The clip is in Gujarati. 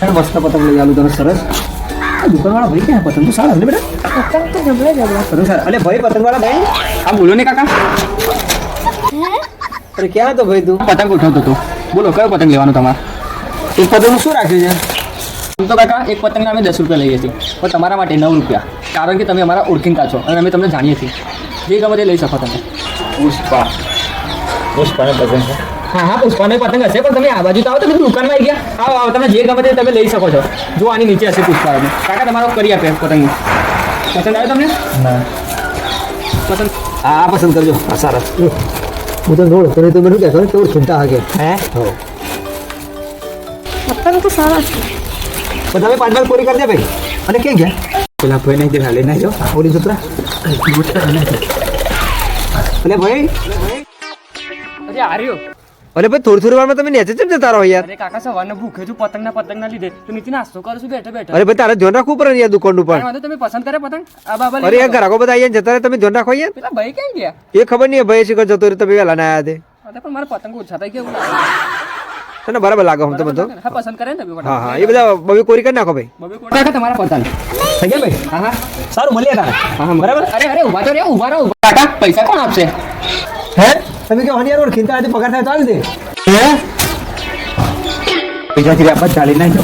મસ્ત પતંગ લઈ આલું તને સરસ. દુકાનવાળા ભાઈ ક્યાં પતંગ તો સારા છે બેટા. પતંગ તો જબરા પતંગ સારા. અલે ભાઈ પતંગવાળા ભાઈ આ બોલો ને કાકા. અરે ક્યાં હતો ભાઈ તું? પતંગ ઉઠાવતો હતો. બોલો કયો પતંગ લેવાનો તમારે? એક પતંગનું શું રાખ્યું છે? આમ તો કાકા એક પતંગના અમે 10 રૂપિયા લઈએ છીએ, પણ તમારા માટે 9 રૂપિયા, કારણ કે તમે અમારા ઓળખીતા છો અને અમે તમને જાણીએ છીએ. જે ગમે તે લઈ શકો તમે. પુષ્પાનો પતંગ છે? હા હા, પુષ્પાનો પતંગ હશે, પણ તમે આ બાજુ તો આવો, તમે દુકાનમાં આવી ગયા. આવો આવો, તમે જે ગમે તે તમે લઈ શકો છો. જો આની નીચે હશે પુષ્પા. કાકા તમારો કરી આપે પતંગ. પસંદ આવે તમને? ના પસંદ. હા પસંદ કરજો. હા સારા. હું તો જોડ તને તો બધું કહેતો ને કેવું ચિંતા હાકે હે. હો પતંગ તો સારા છે. પણ તમે 5 પૂરી કરી દે ભાઈ. અને ક્યાં ગયા પેલા ભાઈ? નહીં દેખા લઈ નાખજો ઓલી સૂત્રા. અલે ભાઈ અરે આર્યો. અરે ભાઈ થોડી વારમાં તમે નીચે કેમ જતા રહો યાર? અરે કાકા સવારના ભૂખે છું પતંગના લીધે તો નીચે નાસ્તો કરું છું બેઠા બેઠા. અરે ભાઈ તારે ધ્યાન રાખવું પડે યાર દુકાનનું પણ. તમે પસંદ કરે પતંગ આ બાબા. અરે યાર ગ્રાહકો બધા આવીને જતા રહે, તમે ધ્યાન રાખો યાર. પેલા ભાઈ ક્યાં ગયા એ ખબર નહીં. ભાઈ શીખર જતો રહ્યો, તમે વહેલા ના આવ્યા તે. પણ મારા પતંગ ઓછા થઈ ગયા તને બરાબર લાગે હું તો બધો. હા પસંદ કરે ને તમે. હા હા એ બધા બબી કોરી કરી નાખો ભાઈ. બબી કોરી નાખો તમારા પતંગ થઈ ગયા ભાઈ. હા હા સારું મળીએ તારે. હા હા બરાબર. અરે અરે ઉભા તો રે, ઉભા રહો કાકા. પૈસા કોણ આપશે? હે તમે કે હનિયાર ઓળખીતા આજે પગાર થાય ચાલ દે. હે પૈસા થી આપણે ચાલી નાખજો.